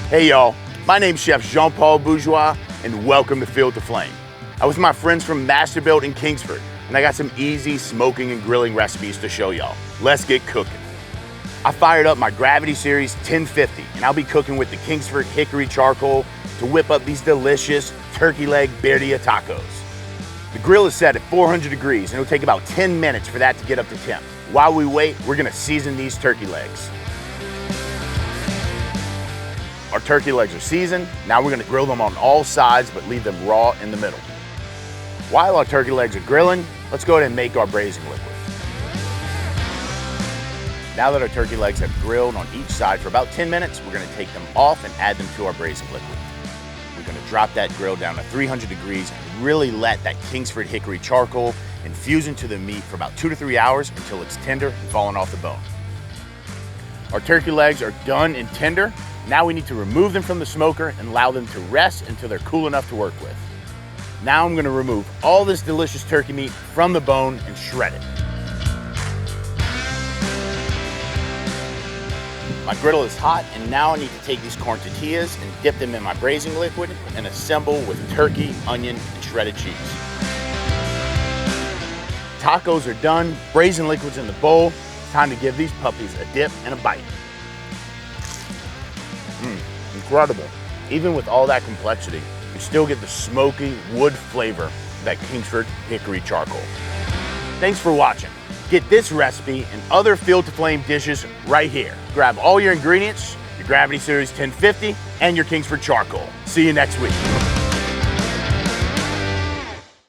Hey y'all, my name's Chef Jean Paul Bourgeois and welcome to Field to Flame. I was with my friends from Masterbuilt in Kingsford and I got some easy smoking and grilling recipes to show y'all. Let's get cooking. I fired up my Gravity Series 1050 and I'll be cooking with the Kingsford Hickory Charcoal to whip up these delicious turkey leg birria tacos. The grill is set at 400 degrees and it'll take about 10 minutes for that to get up to temp. While we wait, we're gonna season these turkey legs. Our turkey legs are seasoned. Now we're gonna grill them on all sides, but leave them raw in the middle. While our turkey legs are grilling, let's go ahead and make our braising liquid. Now that our turkey legs have grilled on each side for about 10 minutes, we're gonna take them off and add them to our braising liquid. We're gonna drop that grill down to 300 degrees and really let that Kingsford Hickory Charcoal infuse into the meat for about 2 to 3 hours until it's tender and falling off the bone. Our turkey legs are done and tender. Now we need to remove them from the smoker and allow them to rest until they're cool enough to work with. Now I'm gonna remove all this delicious turkey meat from the bone and shred it. My griddle is hot and now I need to take these corn tortillas and dip them in my braising liquid and assemble with turkey, onion, and shredded cheese. Tacos are done, braising liquid's in the bowl. It's time to give these puppies a dip and a bite. Incredible. Even with all that complexity, you still get the smoky wood flavor of that Kingsford Hickory Charcoal. Thanks for watching. Get this recipe and other Field to Flame dishes right here. Grab all your ingredients, your Gravity Series 1050, and your Kingsford Charcoal. See you next week.